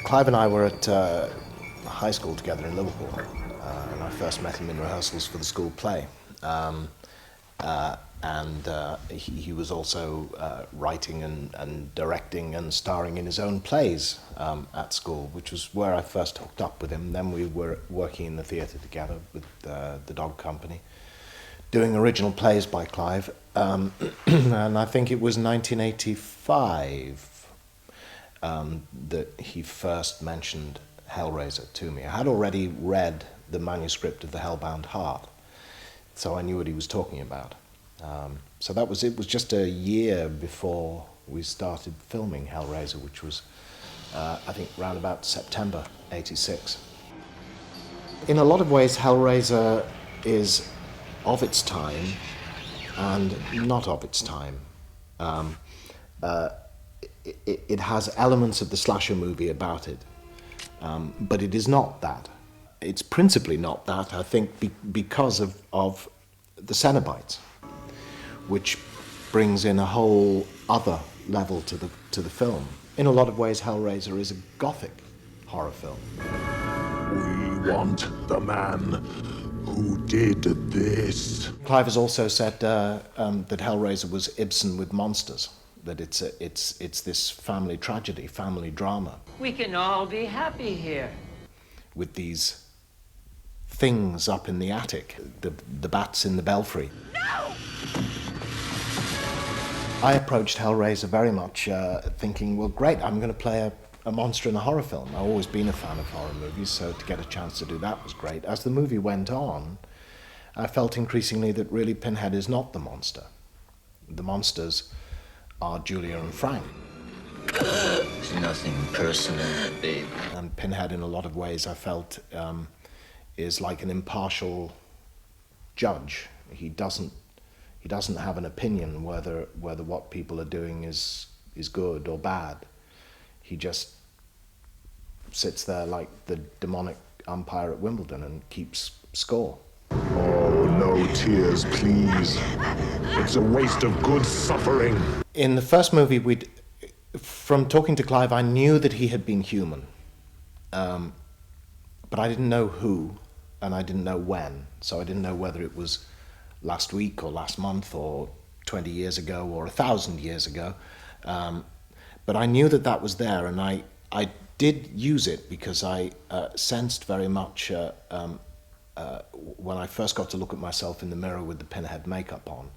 Clive and I were at high school together in Liverpool, and I first met him in rehearsals for the school play. He was also writing and directing and starring in his own plays at school, which was where I first hooked up with him. Then we were working in the theatre together with the Dog Company, doing original plays by Clive. And I think it was 1985 that he first mentioned Hellraiser to me. I had already read the manuscript of the Hellbound Heart, so I knew what he was talking about. So it was just a year before we started filming Hellraiser, which was, I think, around about September '86. In a lot of ways, Hellraiser is of its time and not of its time. It has elements of the slasher movie about it, but it is not that. It's principally not that, I think, because of the Cenobites, which brings in a whole other level to the film. In a lot of ways, Hellraiser is a gothic horror film. We want the man who did this. Clive has also said that Hellraiser was Ibsen with monsters, that it's this family tragedy, family drama. We can all be happy here. With these things up in the attic, the bats in the belfry. No! I approached Hellraiser very much thinking, well, great, I'm going to play a monster in a horror film. I've always been a fan of horror movies, so to get a chance to do that was great. As the movie went on, I felt increasingly that really Pinhead is not the monster. The monsters are Julia and Frank. It's nothing personal, babe. And Pinhead, in a lot of ways, I felt, is like an impartial judge. He doesn't have an opinion whether what people are doing is good or bad. He just sits there like the demonic umpire at Wimbledon and keeps score. Oh, no tears, please. It's a waste of good suffering. In the first movie, from talking to Clive, I knew that he had been human. But I didn't know who, and I didn't know when. So I didn't know whether it was last week or last month or 20 years ago or 1,000 years ago. But I knew that was there, and I did use it because I sensed very much when I first got to look at myself in the mirror with the Pinhead makeup on,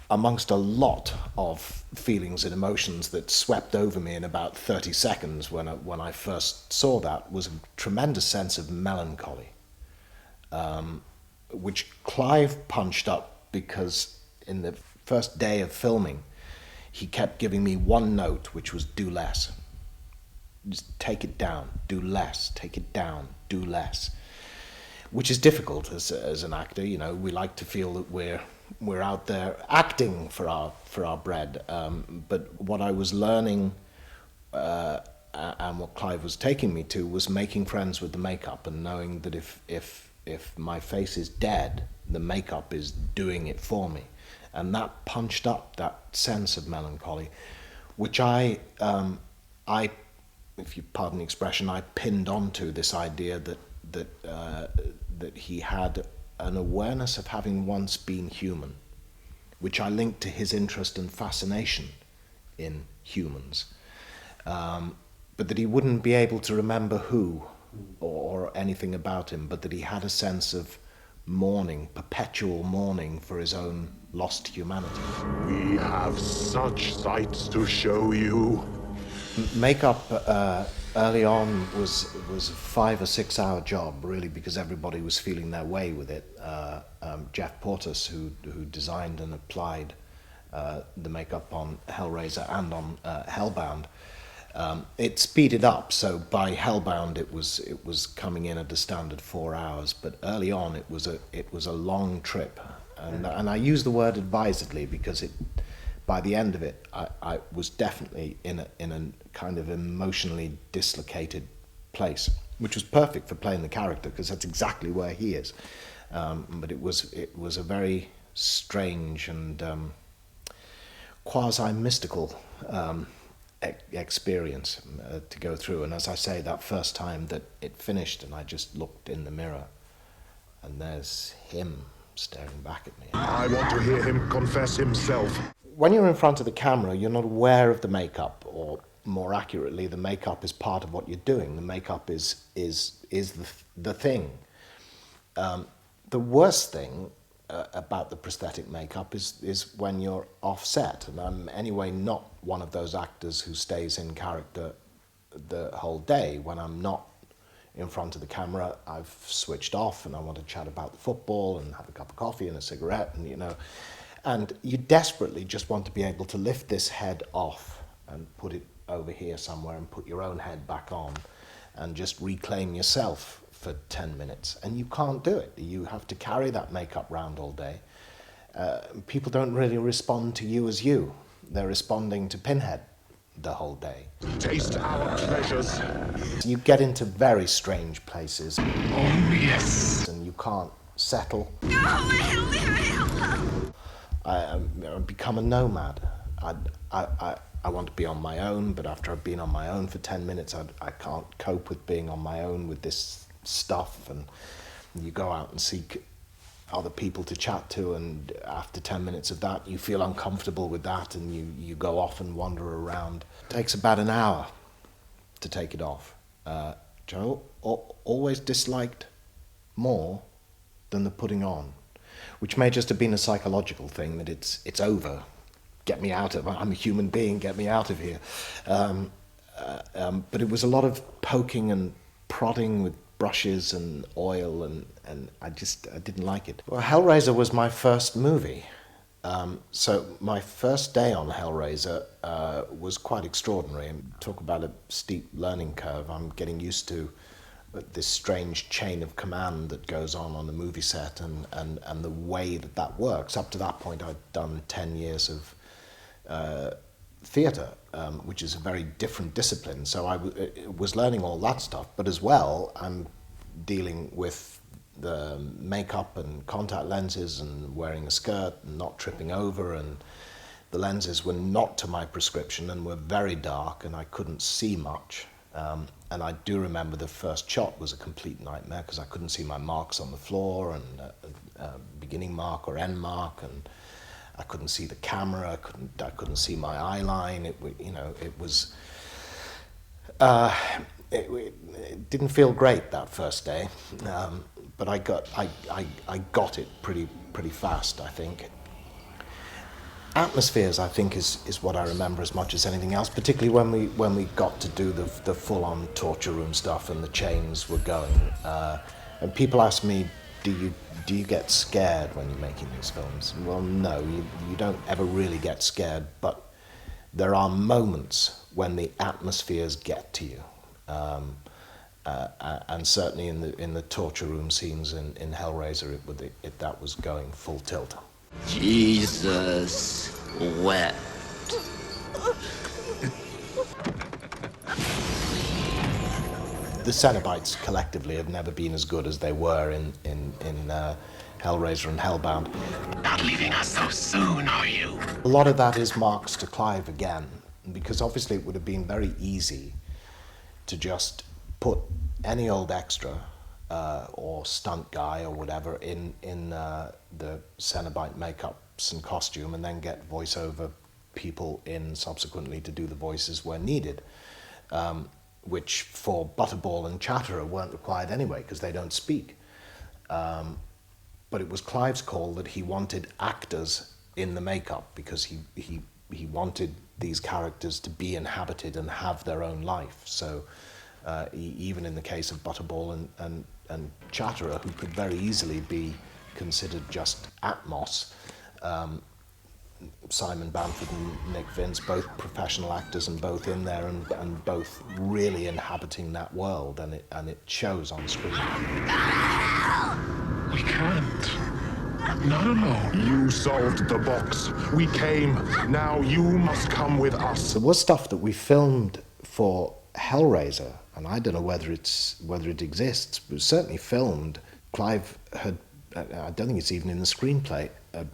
amongst a lot of feelings and emotions that swept over me in about 30 seconds when I first saw that, was a tremendous sense of melancholy, which Clive punched up because in the first day of filming, he kept giving me one note, which was do less. Just take it down, do less, take it down, do less. Which is difficult as an actor, you know. We like to feel that we're out there acting for our bread. But what I was learning and what Clive was taking me to was making friends with the makeup and knowing that if my face is dead, the makeup is doing it for me. And that punched up that sense of melancholy, which I, if you pardon the expression, I pinned onto this idea that he had an awareness of having once been human, which I linked to his interest and fascination in humans, but that he wouldn't be able to remember who or anything about him, but that he had a sense of mourning, perpetual mourning for his own lost humanity. We have such sights to show you. Makeup early on was a 5 or 6 hour job, really, because everybody was feeling their way with it. Jeff Portas, who designed and applied the makeup on Hellraiser and on Hellbound, it speeded up. So by Hellbound, it was coming in at a standard 4 hours. But early on, it was a long trip, and I use the word advisedly because by the end of it, I was definitely in a kind of emotionally dislocated place, which was perfect for playing the character because that's exactly where he is. But it was a very strange and quasi-mystical experience to go through. And as I say, that first time that it finished and I just looked in the mirror and there's him staring back at me. I want to hear him confess himself. When you're in front of the camera, you're not aware of the makeup, or more accurately, the makeup is part of what you're doing. The makeup is the thing. The worst thing about the prosthetic makeup is when you're offset, and I'm anyway not one of those actors who stays in character the whole day. When I'm not in front of the camera, I've switched off and I want to chat about the football and have a cup of coffee and a cigarette, and and you desperately just want to be able to lift this head off and put it over here somewhere and put your own head back on and just reclaim yourself for 10 minutes. And you can't do it. You have to carry that makeup round all day. People don't really respond to you as you. They're responding to Pinhead the whole day. Taste our pleasures. You get into very strange places. Oh, yes. And you can't settle. I become a nomad. I want to be on my own, but after I've been on my own for 10 minutes, I can't cope with being on my own with this stuff. And you go out and seek other people to chat to, and after 10 minutes of that, you feel uncomfortable with that, and you go off and wander around. It takes about an hour to take it off. Joe always disliked more than the putting on, which may just have been a psychological thing, that it's over. Get me out of, I'm a human being, get me out of here. But it was a lot of poking and prodding with brushes and oil, and I didn't like it. Well, Hellraiser was my first movie. So my first day on Hellraiser was quite extraordinary. Talk about a steep learning curve. I'm getting used to this strange chain of command that goes on the movie set, and the way that works. Up to that point, I'd done 10 years of theatre, which is a very different discipline. So I was learning all that stuff, but as well, I'm dealing with the makeup and contact lenses and wearing a skirt and not tripping over, and the lenses were not to my prescription and were very dark and I couldn't see much. And I do remember the first shot was a complete nightmare because I couldn't see my marks on the floor, and beginning mark or end mark, and I couldn't see the camera. I couldn't see my eye line. It didn't feel great that first day, but I got it pretty fast, I think. Atmospheres, I think, is what I remember as much as anything else, particularly when we got to do the full-on torture room stuff and the chains were going. And people ask me, do you get scared when you're making these films? Well, no, you don't ever really get scared, but there are moments when the atmospheres get to you. And certainly in the torture room scenes in Hellraiser, that was going full tilt. Jesus wept. The Cenobites collectively have never been as good as they were in Hellraiser and Hellbound. Not leaving us so soon, are you? A lot of that is marks to Clive again, because obviously it would have been very easy to just put any old extra or stunt guy or whatever in the Cenobite makeups and costume, and then get voiceover people in subsequently to do the voices where needed, which for Butterball and Chatterer weren't required anyway because they don't speak. But it was Clive's call that he wanted actors in the makeup because he wanted these characters to be inhabited and have their own life. So even in the case of Butterball and Chatterer, who could very easily be considered just Atmos, Simon Bamford and Nick Vince, both professional actors and both in there and both really inhabiting that world, and it shows on screen. We can't. Not alone. You solved the box. We came. Now you must come with us. There was stuff that we filmed for Hellraiser, and I don't know whether it exists, but it was certainly filmed. Clive had, I don't think it's even in the screenplay,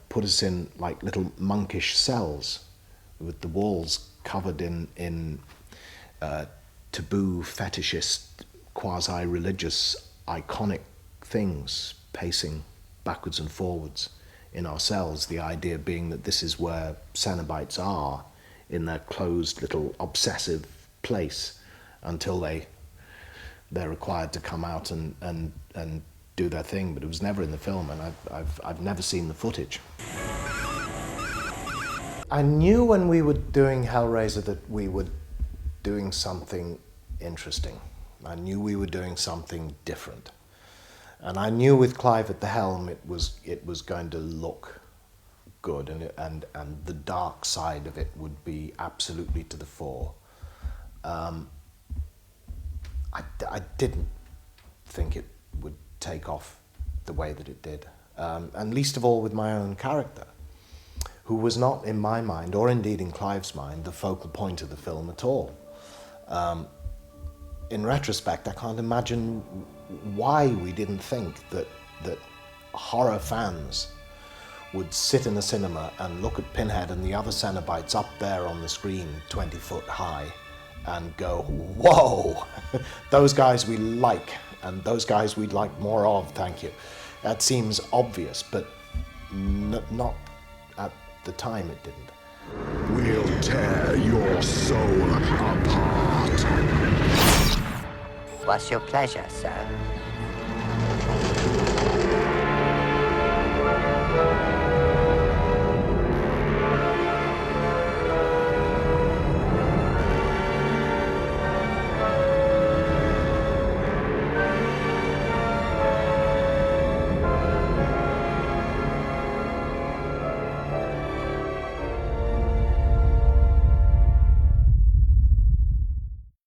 put us in like little monkish cells with the walls covered in taboo, fetishist, quasi-religious, iconic things, pacing backwards and forwards in our cells, the idea being that this is where Cenobites are in their closed little obsessive place until they're required to come out and do their thing. But it was never in the film, and I've never seen the footage. I knew when we were doing Hellraiser that we were doing something interesting. I knew we were doing something different. And I knew with Clive at the helm it was going to look good, and the dark side of it would be absolutely to the fore. I didn't think it would take off the way that it did, and least of all with my own character, who was not, in my mind, or indeed in Clive's mind, the focal point of the film at all. In retrospect, I can't imagine why we didn't think that horror fans would sit in a cinema and look at Pinhead and the other Cenobites up there on the screen 20 foot high and go, whoa, those guys we like, and those guys we'd like more of, thank you. That seems obvious, but not at the time it didn't. We'll tear your soul apart. What's your pleasure, sir?